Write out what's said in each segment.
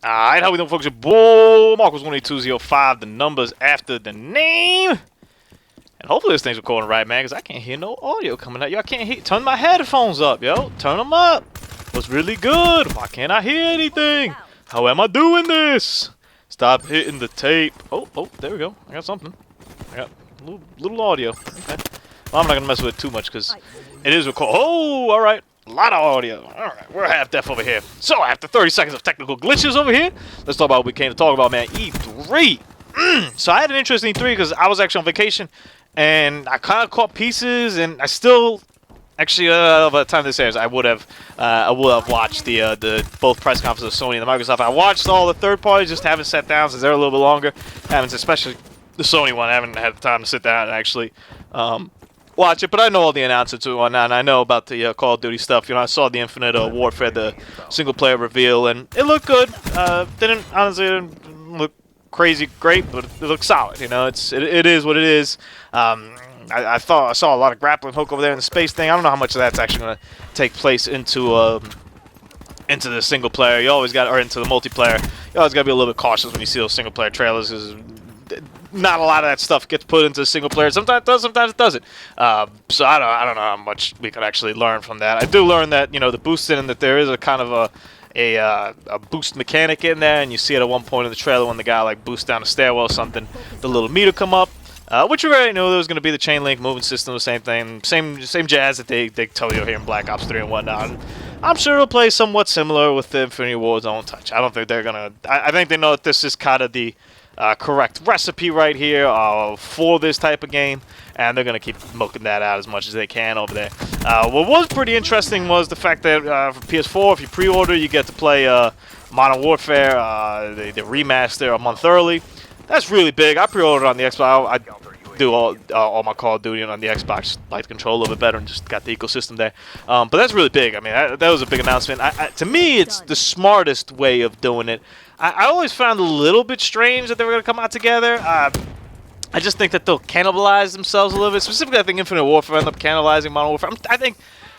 Alright, how we doing, folks? Your boy Marcos18205, the numbers after the name. And hopefully this thing's recording right, man, because I can't hear no audio coming out. Yo, I can't hear. Turn my headphones up, yo. Turn them up. What's really good? Why can't I hear anything? How am I doing this? Stop hitting the tape. Oh, there we go. I got something. I got a little audio. Okay. Well, I'm not going to mess with it too much because it is recorded. Oh, all right. A lot of audio. Alright, we're half deaf over here. So, after 30 seconds of technical glitches over here, let's talk about what we came to talk about, man. E3! So, I had an interesting E3 because I was actually on vacation, and I kind of caught pieces, and I still... Actually, by the time this airs, I would have watched the both press conferences of Sony and Microsoft. I watched all the third parties, just haven't sat down since they're a little bit longer. Especially the Sony one, I haven't had the time to sit down and actually... watch it, but I know all the announcements and whatnot, and I know about the Call of Duty stuff. You know, I saw the Infinite Warfare, the single-player reveal, and it looked good. Didn't look crazy great, but it looked solid. You know, it is what it is. I saw a lot of grappling hook over there in the space thing. I don't know how much of that's actually going to take place into the single player. You always got, or into the multiplayer. You always got to be a little bit cautious when you see those single-player trailers. Because not a lot of that stuff gets put into single player. Sometimes it does, sometimes it doesn't. So I don't know how much we could actually learn from that. I do learn that, you know, the boosting, and that there is a kind of a boost mechanic in there, and you see it at one point in the trailer when the guy like boosts down a stairwell or something, the little meter come up. Which you already knew there was going to be the chain link moving system, the same thing, same jazz that they tell you here in Black Ops 3 and whatnot. And I'm sure it'll play somewhat similar with the Infinity Warzone touch. I don't think they're gonna. I think they know that this is kind of the correct recipe right here for this type of game, and they're going to keep milking that out as much as they can over there. What was pretty interesting was the fact that for PS4, if you pre-order, you get to play Modern Warfare, the remaster, a month early. That's really big. I pre-ordered on the Xbox. I do all my Call of Duty on the Xbox. Like the control a little bit better and just got the ecosystem there. But that's really big. I mean, that was a big announcement. To me, it's the smartest way of doing it. I always found it a little bit strange that they were going to come out together. I just think that they'll cannibalize themselves a little bit. Specifically, I think Infinite Warfare end up cannibalizing Modern Warfare. I think,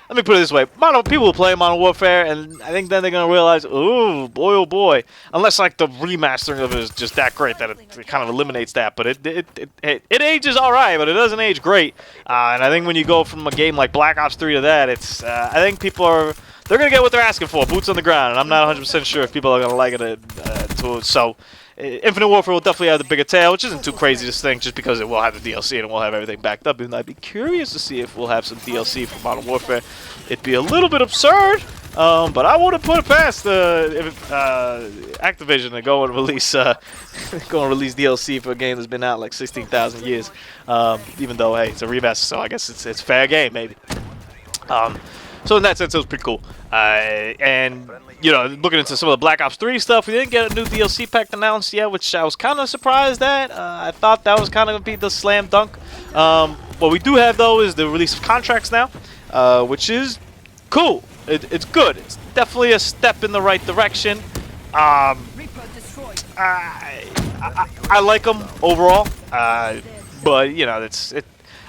let me put it this way. People will play Modern Warfare, and I think then they're going to realize, oh boy. Unless, like, the remastering of it is just that great that it kind of eliminates that. But it ages all right, but it doesn't age great. And I think when you go from a game like Black Ops 3 to that, it's I think people are... They're going to get what they're asking for, boots on the ground, and I'm not 100% sure if people are going to like it. So, Infinite Warfare will definitely have the bigger tail, which isn't too crazy to think, just because it will have the DLC and it will have everything backed up. And I'd be curious to see if we'll have some DLC for Modern Warfare. It'd be a little bit absurd, but I wouldn't put it past Activision to go and release DLC for a game that's been out like 16,000 years. Even though, hey, it's a remaster, so I guess it's fair game, maybe. So in that sense, it was pretty cool. And, you know, looking into some of the Black Ops 3 stuff, we didn't get a new DLC pack announced yet, which I was kind of surprised at. I thought that was kind of going to be the slam dunk. What we do have, though, is the release of contracts now, which is cool. It's good. It's definitely a step in the right direction. I like them overall, but, you know,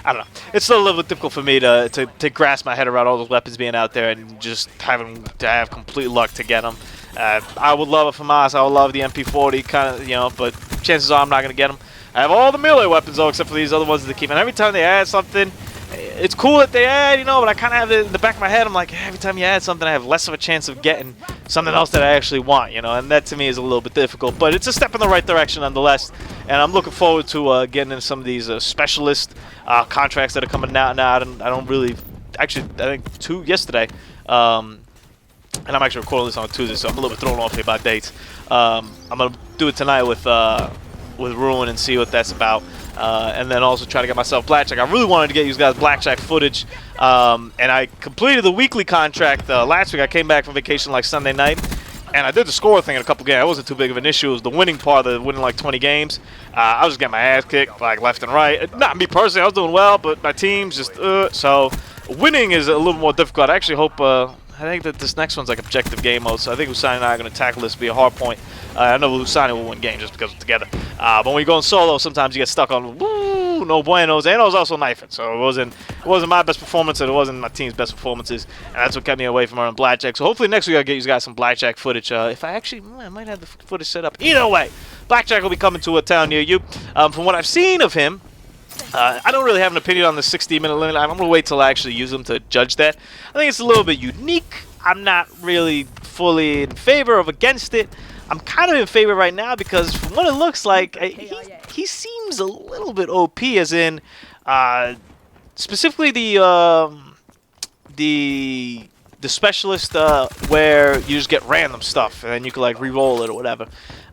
I don't know. It's still a little bit difficult for me to grasp my head around all those weapons being out there and just having to have complete luck to get them. I would love a FAMAS. I would love the MP40 kind of, you know, but chances are I'm not going to get them. I have all the melee weapons, though, except for these other ones that they keep. And every time they add something, it's cool that they add, you know, but I kind of have it in the back of my head. I'm like, every time you add something, I have less of a chance of getting something else that I actually want, you know, and that to me is a little bit difficult. But it's a step in the right direction nonetheless, and I'm looking forward to getting into some of these specialist contracts that are coming out now. I don't really, actually, I think 2 yesterday, and I'm actually recording this on Tuesday, so I'm a little bit thrown off here by dates. I'm going to do it tonight with Ruin and see what that's about. And then also try to get myself Blackjack. I really wanted to get you guys Blackjack footage, and I completed the weekly contract last week. I came back from vacation like Sunday night, and I did the score thing in a couple games. It wasn't too big of an issue. It was the winning part of winning like 20 games. I was just getting my ass kicked like left and right. Not me personally, I was doing well, but my team's just so winning is a little more difficult. I actually hope. I think that this next one's like objective game mode, so I think Hussein and I are going to tackle this to be a hard point. I know Hussein will win games just because we're together. But when you're going solo, sometimes you get stuck on, woo, no buenos, and I was also knifing, so it wasn't my best performance, and it wasn't my team's best performances, and that's what kept me away from running blackjack. So hopefully next week I'll get you guys some blackjack footage. If I actually, I might have the footage set up. Either way, blackjack will be coming to a town near you. From what I've seen of him, I don't really have an opinion on the 60-minute limit. I'm going to wait till I actually use them to judge that. I think it's a little bit unique. I'm not really fully in favor of against it. I'm kind of in favor right now because from what it looks like, he seems a little bit OP, as in specifically the specialist where you just get random stuff and then you can like re-roll it or whatever.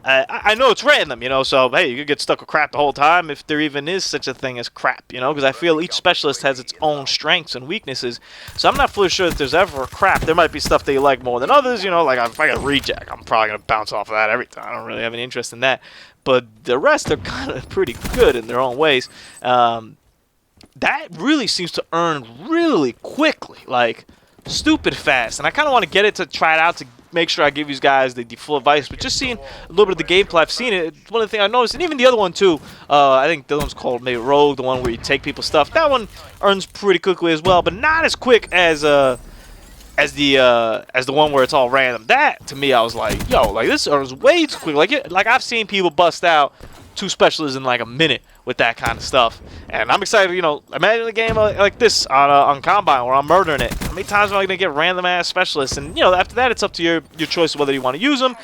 I know it's random, you know, so hey, you could get stuck with crap the whole time if there even is such a thing as crap, you know, because I feel each specialist has its own strengths and weaknesses, so I'm not fully sure if there's ever a crap. There might be stuff that you like more than others, you know, like if I got rejack, I'm probably going to bounce off of that every time. I don't really have any interest in that, but the rest are kind of pretty good in their own ways. That really seems to earn really quickly, like stupid fast, and I kind of want to get it to try it out to make sure I give you guys the full advice. But just seeing a little bit of the gameplay, I've seen it. One of the things I noticed, and even the other one too. I think the other one's called maybe Rogue, the one where you take people's stuff. That one earns pretty quickly as well, but not as quick as the one where it's all random. That to me, I was like, yo, like this earns way too quick. Like I've seen people bust out 2 specialists in like a minute with that kind of stuff, and I'm excited. You know, imagine a game like this on Combine where I'm murdering it. How many times am I gonna get random ass specialists? And you know, after that, it's up to your choice of whether you want to use them,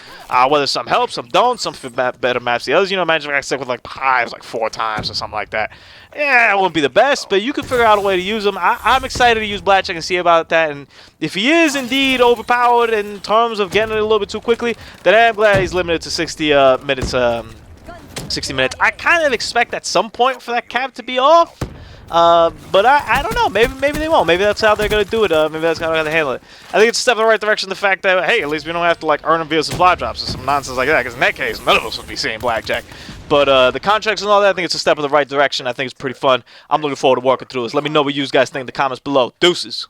whether some help, some don't, some fit better maps the others. You know, imagine if I stick with like hives like 4 times or something like that. Yeah, it wouldn't be the best, but you can figure out a way to use them. I'm excited to use blackjack and see about that. And if he is indeed overpowered in terms of getting it a little bit too quickly, then I'm glad he's limited to 60 minutes. 60 minutes. I kind of expect at some point for that cap to be off, but I don't know. Maybe they won't. Maybe that's how they're gonna do it. Maybe that's how they handle it. I think it's a step in the right direction. The fact that hey, at least we don't have to like earn them via supply drops or some nonsense like that. Because in that case, none of us would be seeing blackjack. But the contracts and all that, I think it's a step in the right direction. I think it's pretty fun. I'm looking forward to walking through this. Let me know what you guys think in the comments below. Deuces.